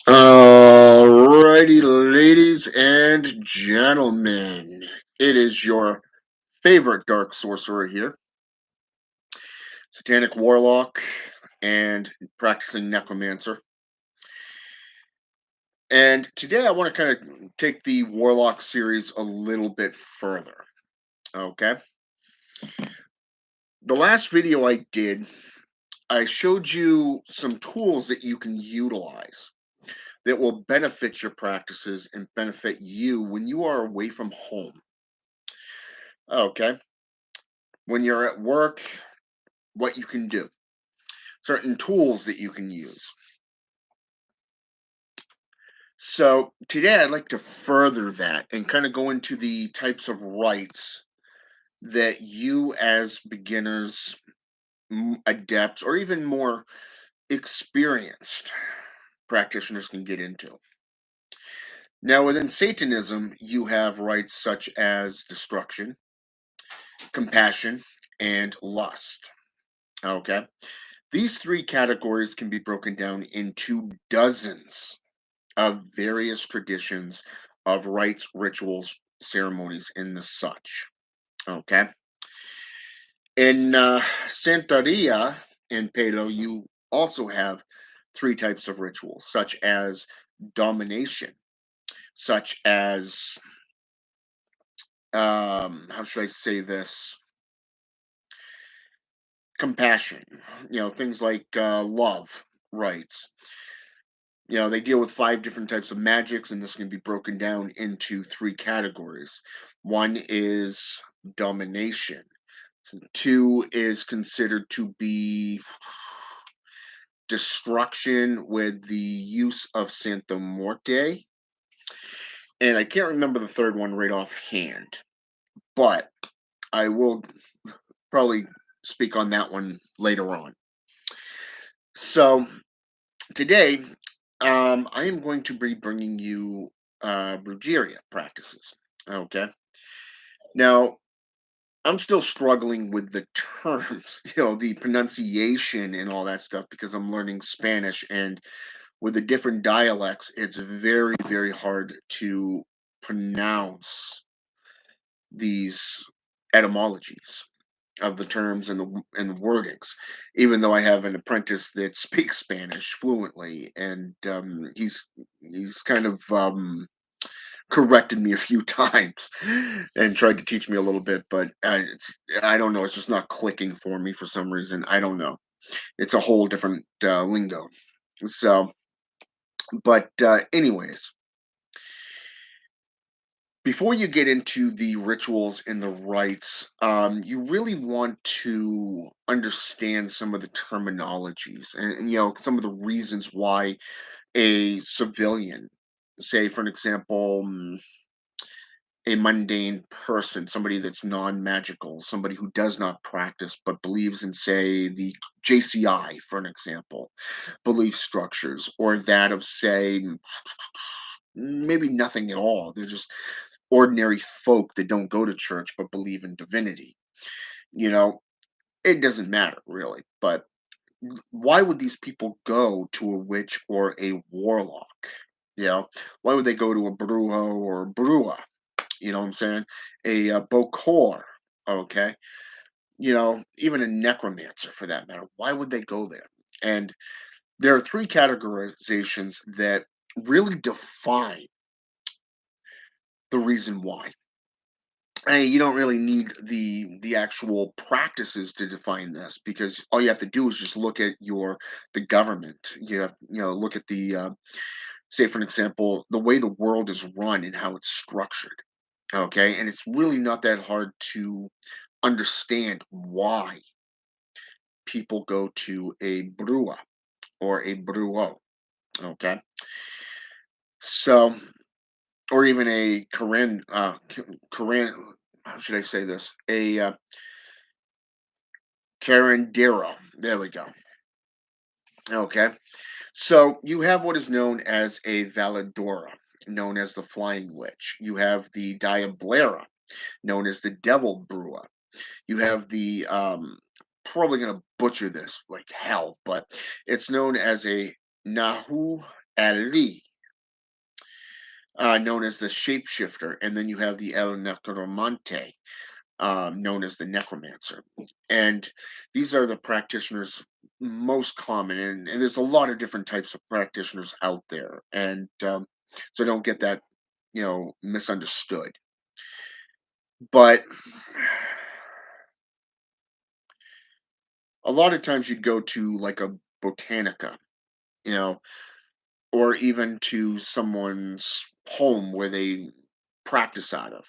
Alrighty, ladies and gentlemen, it is your favorite dark sorcerer here, Satanic Warlock and practicing Necromancer. And today I want to kind of take the Warlock series a little bit further. Okay. The last video I did, I showed you some tools that you can utilize that will benefit your practices and benefit you when you are away from home. Okay. When you're at work, what you can do, certain tools that you can use. So today I'd like to further that and kind of go into the types of rites that you as beginners, adepts, or even more experienced practitioners can get into. Now, within Satanism, you have rites such as destruction, compassion, and lust. Okay. These three categories can be broken down into dozens of various traditions of rites, rituals, ceremonies, and the such. Okay. In Santeria and Palo, you also have three types of rituals, such as domination, such as, how should I say this? Compassion, things like love rites. They deal with five different types of magics, and this can be broken down into three categories. One is domination. Two is considered to be destruction with the use of Santa Morte. And I can't remember the third one right offhand, but I will probably speak on that one later on. So today, I am going to be bringing you Brujeria practices. Okay. Now, I'm still struggling with the terms, the pronunciation and all that stuff because I'm learning Spanish, and with the different dialects, it's very, very hard to pronounce these etymologies of the terms and the wordings. Even though I have an apprentice that speaks Spanish fluently, and he's kind of corrected me a few times and tried to teach me a little bit, but I don't know. It's just not clicking for me for some reason. I don't know. It's a whole different lingo. So, but anyways, before you get into the rituals and the rites, you really want to understand some of the terminologies and some of the reasons why a civilian, say for an example, a mundane person, somebody that's non-magical, somebody who does not practice but believes in, say, the JCI, for an example, belief structures, or that of, say, maybe nothing at all. They're just ordinary folk that don't go to church but believe in divinity. You know, it doesn't matter really. But why would these people go to a witch or a warlock? Why would they go to a brujo or a brua? You know what I'm saying? A, bokor, okay? Even a necromancer for that matter. Why would they go there? And there are three categorizations that really define the reason why. And you don't really need the actual practices to define this, because all you have to do is just look at the government. Look at the say for an example, the way the world is run and how it's structured. Okay, and it's really not that hard to understand why people go to a brua or a bruo. Okay, so, or even a Korean, how should I say this? A Carindero. There we go. Okay. So you have what is known as a Valedora, known as the Flying Witch. You have the Diablera, known as the Devil Brewer. You have the probably gonna butcher this like hell, but it's known as a Nahu Ali, known as the Shapeshifter, and then you have the El Necromante, known as the Necromancer. And these are the practitioners most common, and there's a lot of different types of practitioners out there, and so don't get that misunderstood. But a lot of times you'd go to like a botanica, you know, or even to someone's home where they practice out of.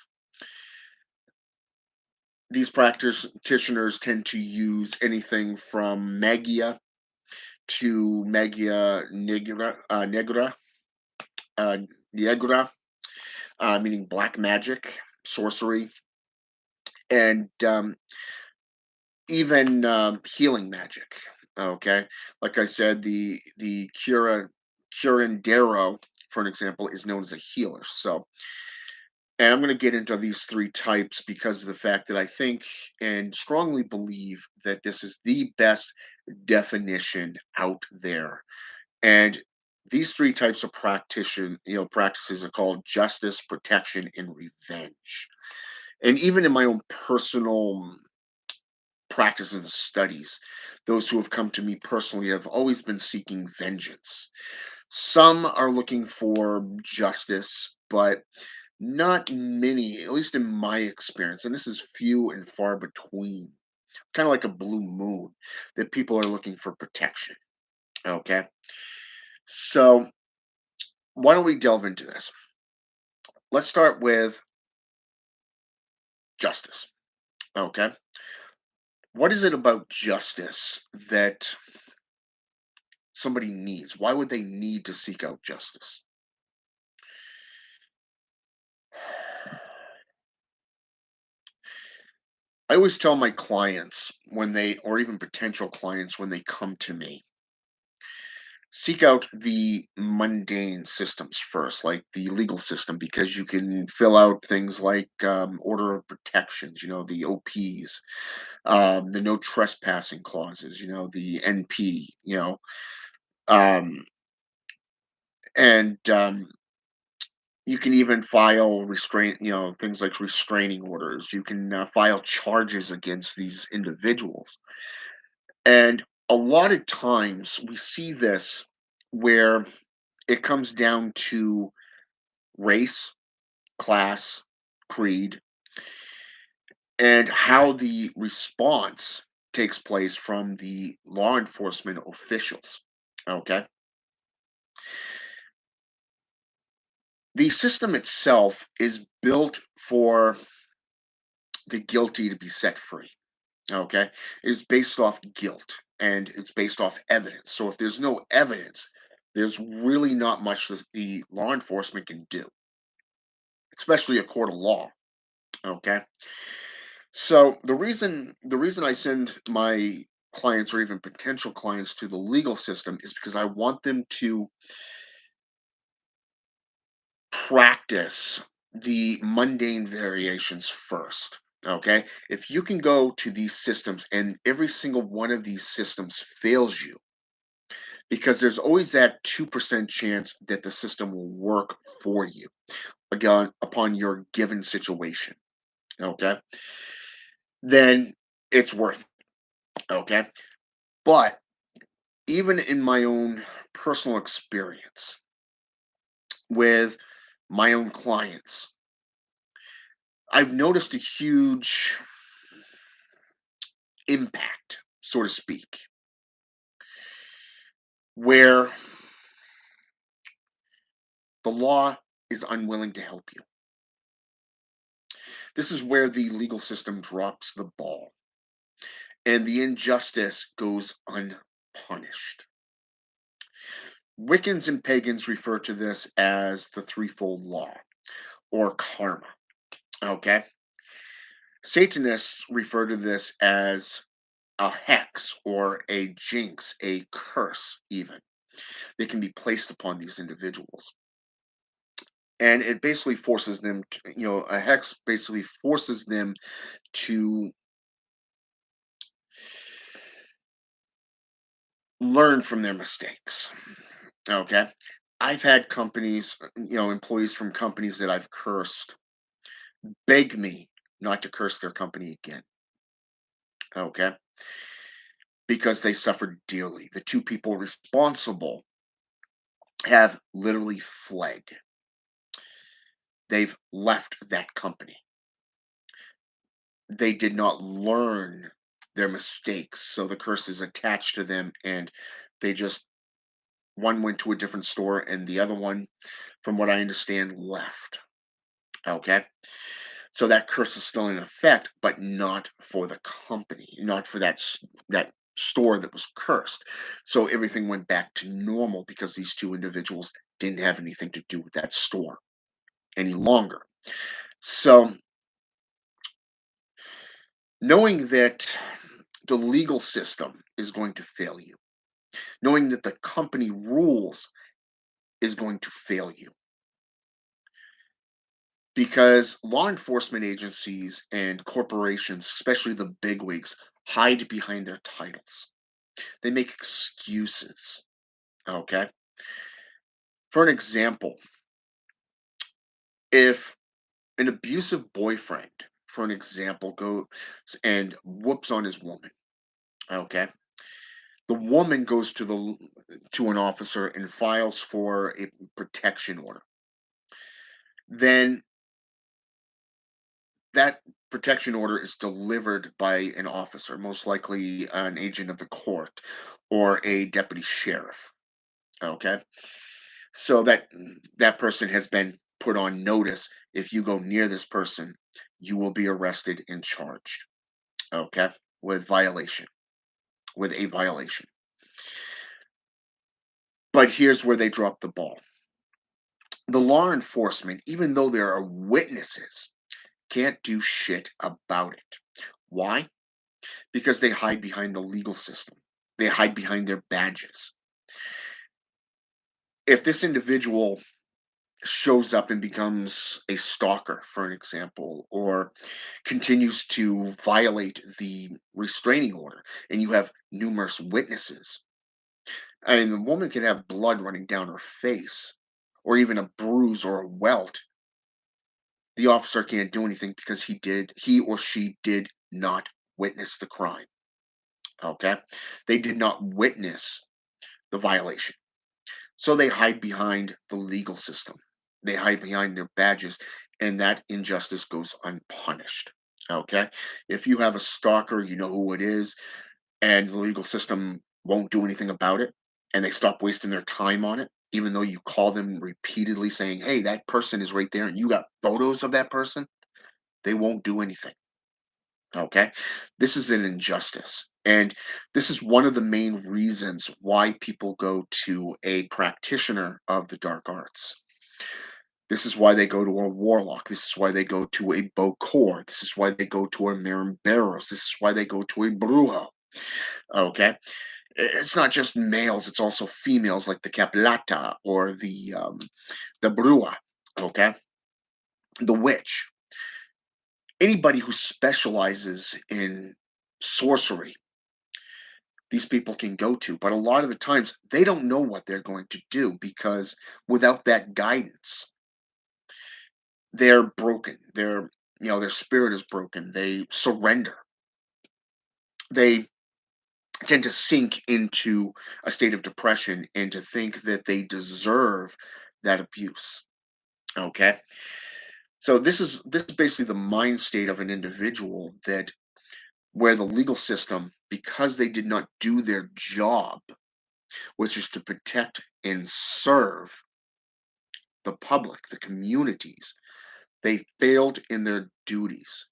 These practitioners tend to use anything from magia to magia uh, negra, meaning black magic, sorcery, and even healing magic. Okay, like I said, the curandero, for an example, is known as a healer. So, and I'm going to get into these three types because of the fact that I think and strongly believe that this is the best definition out there. And these three types of practices are called justice, protection, and revenge. And even in my own personal practices and studies, those who have come to me personally have always been seeking vengeance. Some are looking for justice, but not many, at least in my experience, and this is few and far between, kind of like a blue moon, that people are looking for protection. Okay. So, why don't we delve into this? Let's start with justice. Okay. What is it about justice that somebody needs? Why would they need to seek out justice? I always tell my clients when they, or even potential clients when they come to me, seek out the mundane systems first, like the legal system, because you can fill out things like order of protections, the OPs, the no trespassing clauses, the NP, um, and you can even file things like restraining orders. You can file charges against these individuals. And a lot of times we see this where it comes down to race, class, creed, and how the response takes place from the law enforcement officials. Okay. The system itself is built for the guilty to be set free. Okay. It's based off guilt and it's based off evidence. So if there's no evidence, there's really not much that the law enforcement can do, especially a court of law. Okay. So the reason I send my clients or even potential clients to the legal system is because I want them to practice the mundane variations first. Okay. If you can go to these systems and every single one of these systems fails you, because there's always that 2% chance that the system will work for you again upon your given situation. Okay. Then it's worth it. Okay. But even in my own personal experience with my own clients, I've noticed a huge impact, so to speak, where the law is unwilling to help you. This is where the legal system drops the ball and the injustice goes unpunished. Wiccans and pagans refer to this as the threefold law or karma. Okay. Satanists refer to this as a hex or a jinx, a curse, even. that can be placed upon these individuals. And it basically forces them to, a hex basically forces them to learn from their mistakes. Okay. I've had companies, employees from companies that I've cursed beg me not to curse their company again. Okay. Because they suffered dearly. The two people responsible have literally fled. They've left that company. They did not learn their mistakes. So the curse is attached to them, and they just, one went to a different store and the other one, from what I understand, left. Okay. So that curse is still in effect, but not for the company, not for that store that was cursed. So everything went back to normal because these two individuals didn't have anything to do with that store any longer. So knowing that the legal system is going to fail you, knowing that the company rules is going to fail you, because law enforcement agencies and corporations, especially the bigwigs, hide behind their titles. They make excuses. Okay. For an example, if an abusive boyfriend, for an example, goes and whoops on his woman, okay, the woman goes to an officer and files for a protection order. Then that protection order is delivered by an officer, most likely an agent of the court or a deputy sheriff. Okay. So that person has been put on notice. If you go near this person, you will be arrested and charged. Okay. With violation, with a violation. But here's where they drop the ball. The law enforcement, even though there are witnesses, can't do shit about it. Why? Because they hide behind the legal system. They hide behind their badges. If this individual shows up and becomes a stalker, for an example, or continues to violate the restraining order, and you have numerous witnesses, I mean, the woman can have blood running down her face, or even a bruise or a welt. The officer can't do anything because he or she did not witness the crime. Okay. They did not witness the violation. So they hide behind the legal system. They hide behind their badges, and that injustice goes unpunished. Okay. If you have a stalker, you know who it is, and the legal system won't do anything about it, and they stop wasting their time on it, even though you call them repeatedly saying, hey, that person is right there, and you got photos of that person, they won't do anything. Okay. This is an injustice. And this is one of the main reasons why people go to a practitioner of the dark arts. This is why they go to a warlock. This is why they go to a bokor. This is why they go to a marimberos. This is why they go to a brujo. Okay. It's not just males, it's also females like the caplata or the brua. Okay. The witch. Anybody who specializes in sorcery, these people can go to, but a lot of the times they don't know what they're going to do because without that guidance, they're broken. Their spirit is broken. They surrender. They tend to sink into a state of depression and to think that they deserve that abuse. Okay. So this is basically the mind state of an individual that where the legal system, because they did not do their job, which is to protect and serve the public, the communities, they failed in their duties,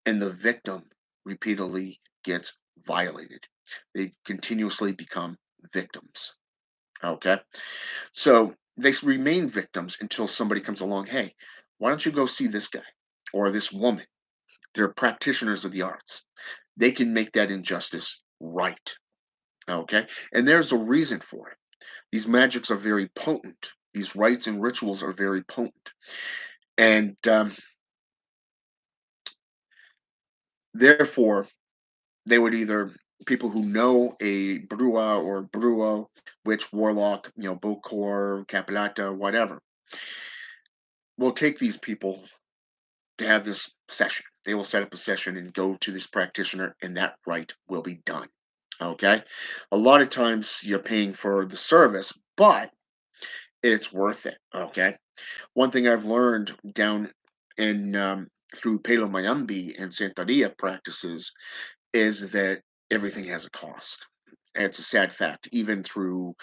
and the victim repeatedly gets violated. They continuously become victims. Okay. So they remain victims until somebody comes along. Hey, why don't you go see this guy or this woman? They're practitioners of the arts. They can make that injustice right. Okay. And there's a reason for it. These magics are very potent. These rites and rituals are very potent. And therefore, they would either, people who know a Brua or Bruo, witch, warlock, Bokor, Capilata, whatever, will take these people to have this session. They will set up a session and go to this practitioner, and that rite will be done. Okay. A lot of times you're paying for the service, but it's worth it. Okay. One thing I've learned down in through Palo Mayambi and Santeria practices is that everything has a cost. And it's a sad fact, even through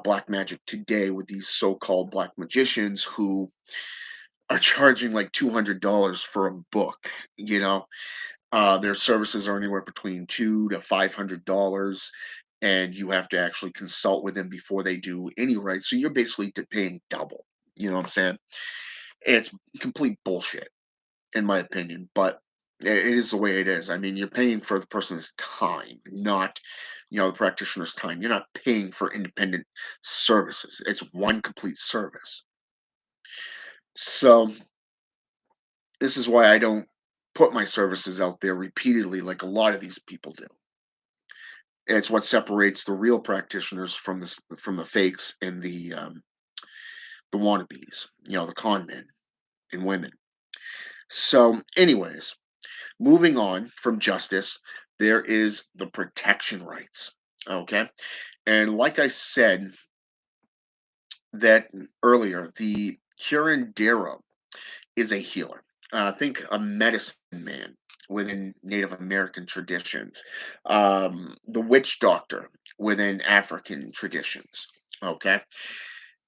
black magic today, with these so-called black magicians who are charging like $200 for a book. Their services are anywhere between $200 to $500, and you have to actually consult with them before they do any right. So you're basically paying double. You know what I'm saying? It's complete bullshit, in my opinion, but it is the way it is. I mean, you're paying for the person's time, not, the practitioner's time. You're not paying for independent services. It's one complete service. So this is why I don't put my services out there repeatedly like a lot of these people do. It's what separates the real practitioners from the fakes and the wannabes, the con men and women. So, anyways, moving on from justice, there is the protection rights. Okay. And like I said that earlier, the curandero is a healer. Think a medicine man within Native American traditions, the witch doctor within African traditions. Okay.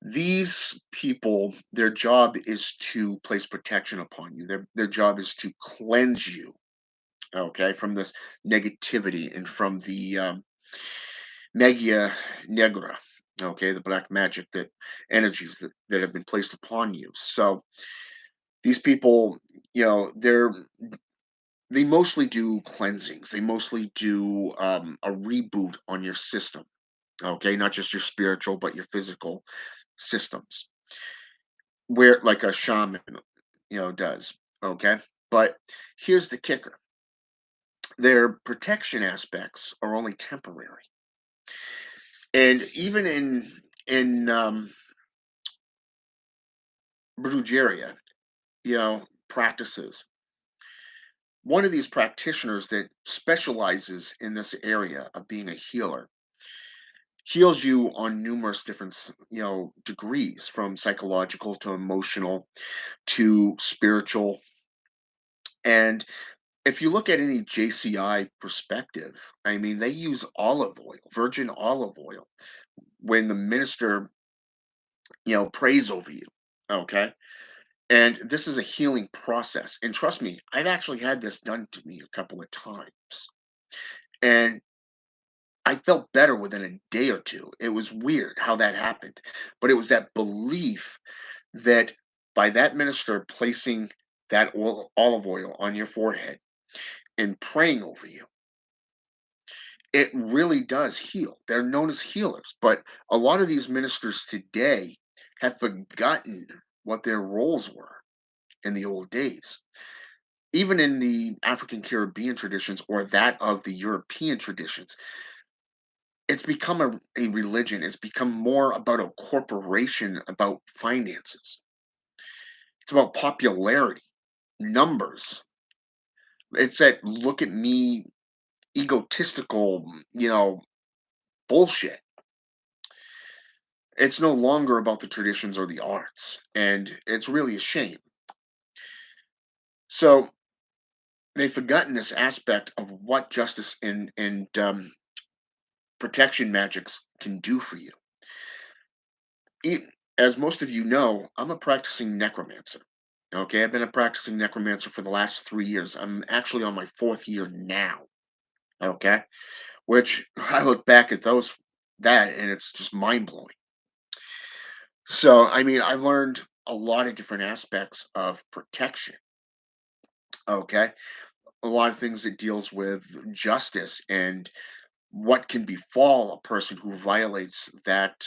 These people, their job is to place protection upon you. Their job is to cleanse you, okay, from this negativity and from the magia negra, okay, the black magic, that energies that have been placed upon you. So these people, they mostly do cleansings. They mostly do a reboot on your system, okay, not just your spiritual but your physical systems, where like a shaman, does. Okay, but here's the kicker: their protection aspects are only temporary. And even in Brujeria, practices, one of these practitioners that specializes in this area of being a healer heals you on numerous different degrees, from psychological to emotional to spiritual. And if you look at any JCI perspective, I mean, they use olive oil, virgin olive oil, when the minister, prays over you. Okay. And this is a healing process. And trust me, I've actually had this done to me a couple of times. And I felt better within a day or two. It was weird how that happened. But it was that belief that by that minister placing that olive oil on your forehead and praying over you, it really does heal. They're known as healers. But a lot of these ministers today have forgotten what their roles were in the old days. Even in the African Caribbean traditions or that of the European traditions, it's become a religion. It's become more about a corporation, about finances. It's about popularity, numbers. It's that look at me, egotistical, bullshit. It's no longer about the traditions or the arts, and it's really a shame. So they've forgotten this aspect of what justice and protection magics can do for you. E- As most of you know, I'm a practicing necromancer. Okay, I've been a practicing necromancer for the last 3 years. I'm actually on my fourth year now. Okay, which I look back at that and it's just mind blowing. So, I mean, I've learned a lot of different aspects of protection. Okay, a lot of things that deals with justice and what can befall a person who violates that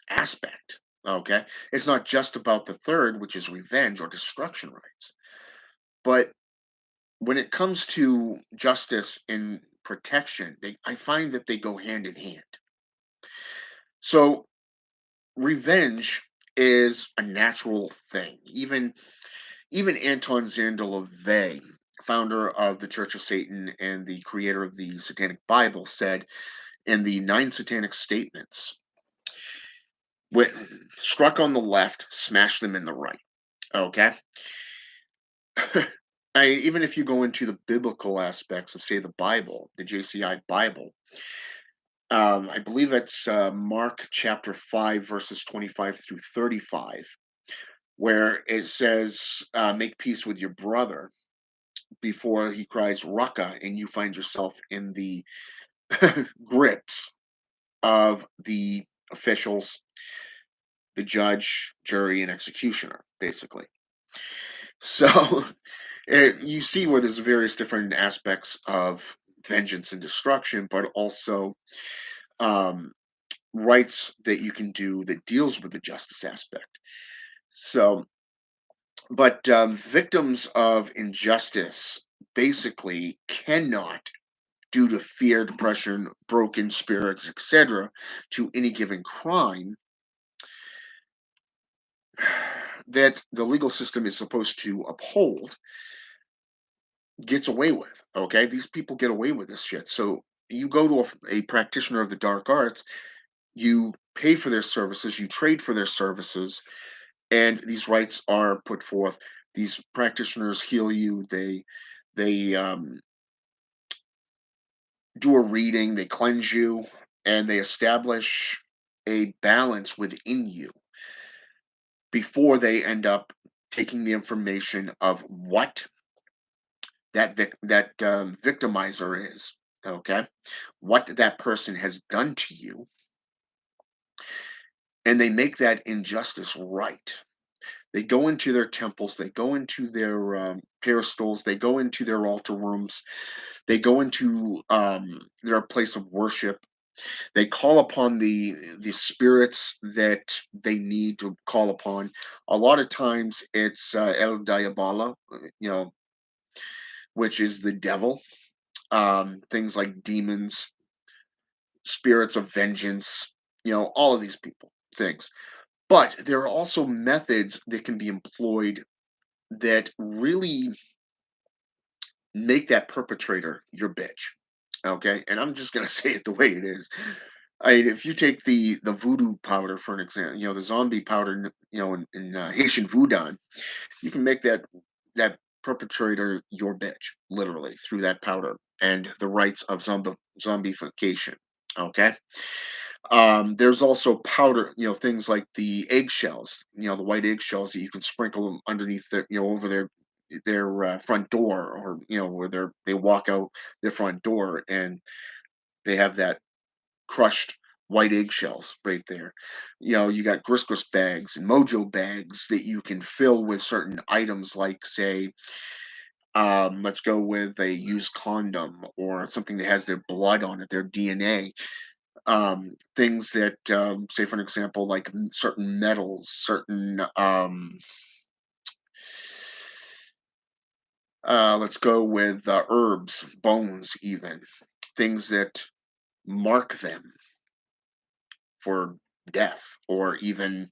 aspect. Okay. It's not just about the third, which is revenge or destruction rights, but when it comes to justice and protection, I find that they go hand in hand. So revenge is a natural thing. Even Anton Zandalove, founder of the Church of Satan and the creator of the Satanic Bible, said in the Nine Satanic Statements, when struck on the left, smash them in the right. Okay. Even if you go into the biblical aspects of, say, the Bible, the JCI Bible, I believe it's Mark chapter 5, verses 25 through 35, where it says, make peace with your brother before he cries Raka, and you find yourself in the grips of the officials, the judge, jury, and executioner, basically. So you see where there's various different aspects of vengeance and destruction, but also um, rights that you can do that deals with the justice aspect. So, but victims of injustice basically cannot, due to fear, depression, broken spirits, etc., to any given crime that the legal system is supposed to uphold, gets away with. Okay, these people get away with this shit. So you go to a practitioner of the dark arts, you pay for their services, you trade for their services, and these rights are put forth. These practitioners heal you. They do a reading, they cleanse you, and they establish a balance within you before they end up taking the information of what that victimizer is. Okay, what that person has done to you, and they make that injustice right. They go into their temples, they go into their pedestals, they go into their altar rooms, they go into their place of worship. They call upon the spirits that they need to call upon. A lot of times it's El Diabolo, which is the devil. Things like demons, spirits of vengeance, all of these people things. But there are also methods that can be employed that really make that perpetrator your bitch. Okay, and I'm just gonna say it the way it is. If you take the voodoo powder for an example, the zombie powder, in Haitian voodoo, you can make that perpetrator your bitch, literally, through that powder and the rites of zombification. Okay. There's also powder, things like the eggshells, the white eggshells that you can sprinkle them underneath over their front door, or where they walk out their front door, and they have that crushed white eggshells right there. You got griscos bags and mojo bags that you can fill with certain items, like, say, let's go with a used condom or something that has their blood on it, their DNA. Things that, say, for an example, like certain metals, certain, let's go with herbs, bones, even things that mark them for death, or even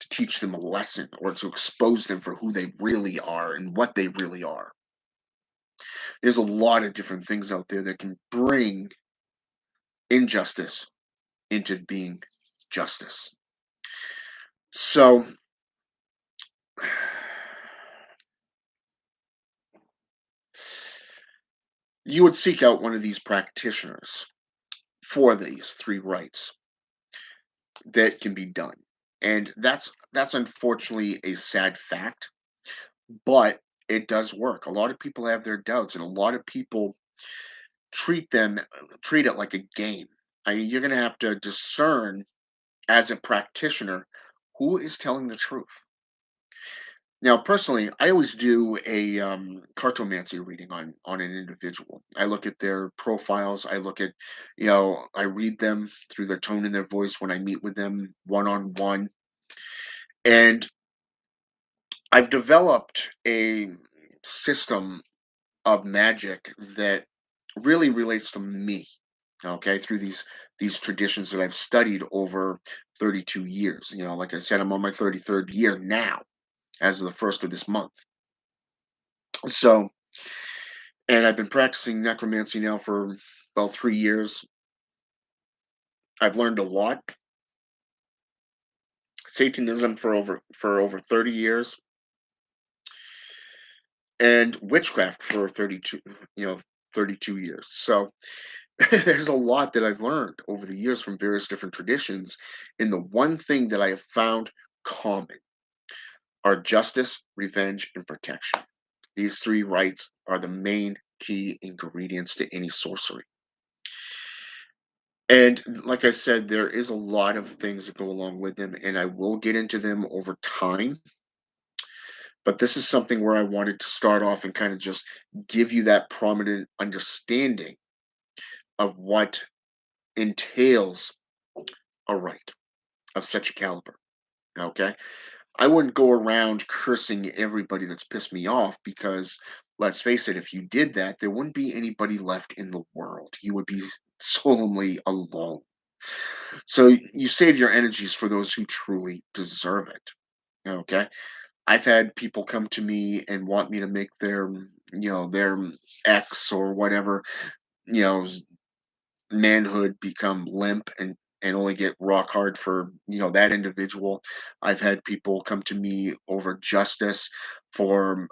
to teach them a lesson, or to expose them for who they really are and what they really are. There's a lot of different things out there that can bring injustice into being justice. So, you would seek out one of these practitioners for these three rights that can be done. And that's unfortunately a sad fact, but it does work. A lot of people have their doubts, and a lot of people treat it like a game. I mean, you're going to have to discern, as a practitioner, who is telling the truth. Now, personally, I always do a cartomancy reading on an individual. I look at their profiles. I look at, I read them through their tone and their voice when I meet with them one on one, and I've developed a system of magic that really relates to me. Okay, through these traditions that I've studied over 32 years. Like I said, I'm on my 33rd year now, as of the first of this month. So, and I've been practicing necromancy now for about 3 years. I've learned a lot. Satanism for over 30 years, and witchcraft for 32 years. So there's a lot that I've learned over the years from various different traditions. And the one thing that I have found common are justice, revenge, and protection. These three rights are the main key ingredients to any sorcery. And like I said, there is a lot of things that go along with them, and I will get into them over time. But this is something where I wanted to start off and kind of just give you that prominent understanding of what entails a right of such a caliber. Okay. I wouldn't go around cursing everybody that's pissed me off because, let's face it, if you did that, there wouldn't be anybody left in the world. You would be solemnly alone. So you save your energies for those who truly deserve it. Okay. I've had people come to me and want me to make their ex or whatever, you know, s- manhood become limp and only get rock hard for, that individual. I've had people come to me over justice for,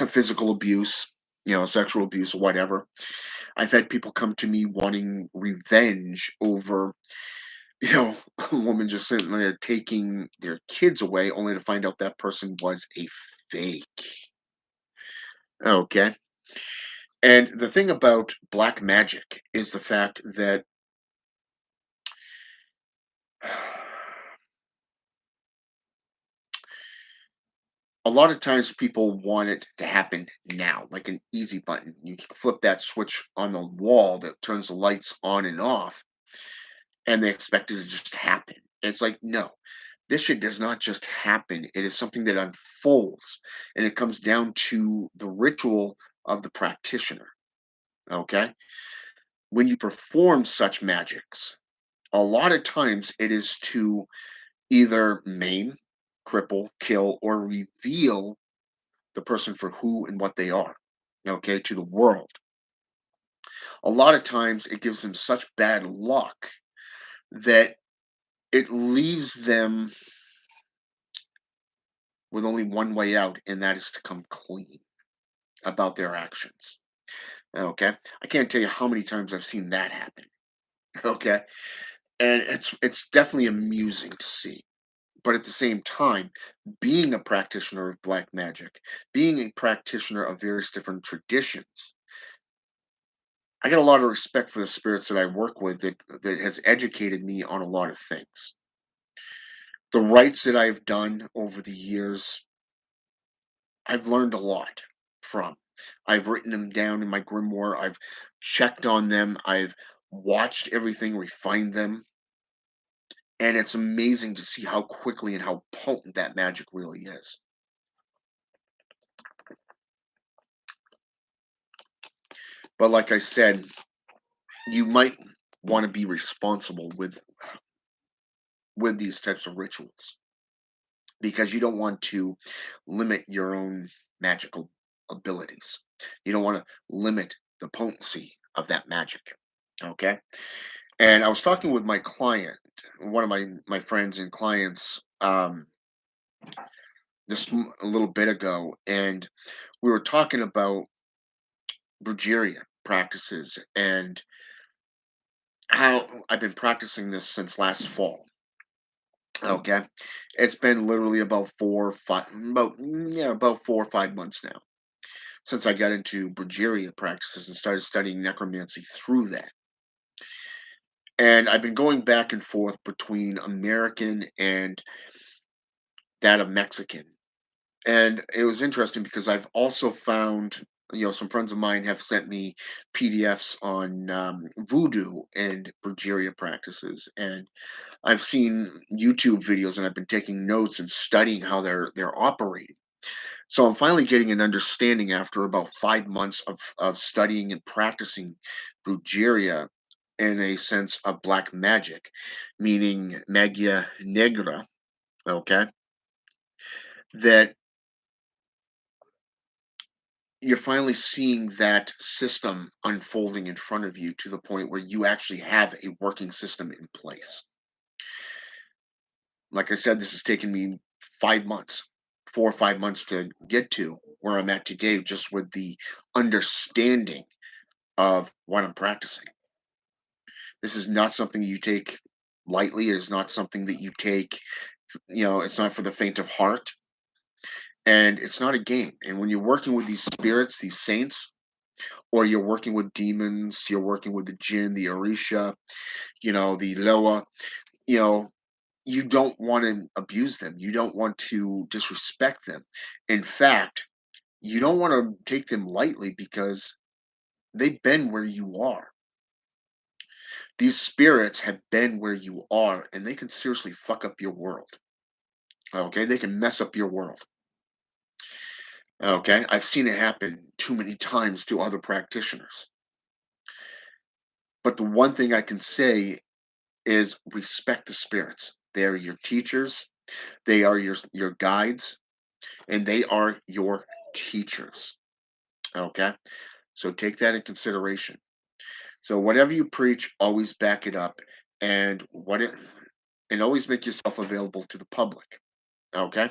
physical abuse, sexual abuse, whatever. I've had people come to me wanting revenge over, a woman just sitting there taking their kids away only to find out that person was a fake. Okay. And the thing about black magic is the fact that a lot of times people want it to happen now, like an easy button. You flip that switch on the wall that turns the lights on and off, and they expect it to just happen. It's like, no, this shit does not just happen. It is something that unfolds, and it comes down to the ritual of the practitioner. Okay. When you perform such magics, a lot of times it is to either maim, cripple, kill, or reveal the person for who and what they are, okay, to the world. A lot of times it gives them such bad luck that it leaves them with only one way out, and that is to come clean about their actions. Okay. I can't tell you how many times I've seen that happen. Okay. And it's definitely amusing to see. But at the same time, being a practitioner of black magic, being a practitioner of various different traditions, I got a lot of respect for the spirits that I work with that has educated me on a lot of things. The rites that I've done over the years, I've learned a lot from. I've written them down in my grimoire. I've checked on them. I've watched everything, refined them, and it's amazing to see how quickly and how potent that magic really is. But like I said, you might want to be responsible with these types of rituals because you don't want to limit your own magical abilities. You don't want to limit the potency of that magic. Okay. And I was talking with my client, one of my friends and clients, a little bit ago, and we were talking about Brujeria practices and how I've been practicing this since last fall. Okay. It's been literally about 4 or 5 months now since I got into Brujeria practices and started studying necromancy through that. And I've been going back and forth between American and that of Mexican. And it was interesting because I've also found, some friends of mine have sent me PDFs on voodoo and Brujeria practices, and I've seen YouTube videos, and I've been taking notes and studying how they're operating. So I'm finally getting an understanding after about 5 months of studying and practicing Brujeria in a sense of black magic, meaning magia negra. Okay, that you're finally seeing that system unfolding in front of you to the point where you actually have a working system in place. Like I said, this has taken me 5 months, 4 or 5 months to get to where I'm at today, just with the understanding of what I'm practicing. This is not something you take lightly. It is not something that you take, it's not for the faint of heart, and it's not a game. And when you're working with these spirits, these saints, or you're working with demons, you're working with the jinn, the Orisha, the Loa, you know, you don't want to abuse them. You don't want to disrespect them. In fact, you don't want to take them lightly because they've been where you are. These spirits have been where you are, and they can seriously fuck up your world. Okay, they can mess up your world. Okay, I've seen it happen too many times to other practitioners. But the one thing I can say is respect the spirits. They are your teachers, they are your guides, and they are your teachers. Okay, so take that in consideration. So whatever you preach, always back it up, and always make yourself available to the public. Okay.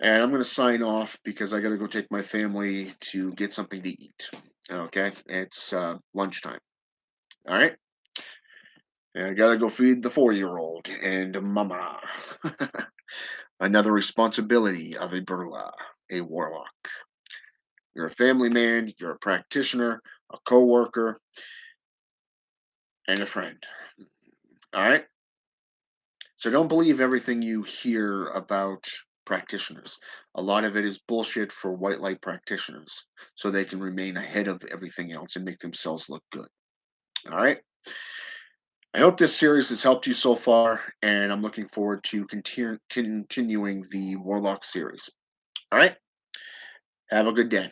And I'm going to sign off because I got to go take my family to get something to eat. Okay. It's lunchtime. All right. And I got to go feed the 4-year-old and mama. Another responsibility of a Burla, a warlock. You're a family man, you're a practitioner, a co-worker, and a friend. All right. So don't believe everything you hear about practitioners. A lot of it is bullshit for white light practitioners so they can remain ahead of everything else and make themselves look good. All right. I hope this series has helped you so far, and I'm looking forward to continuing the Warlock series. All right. Have a good day.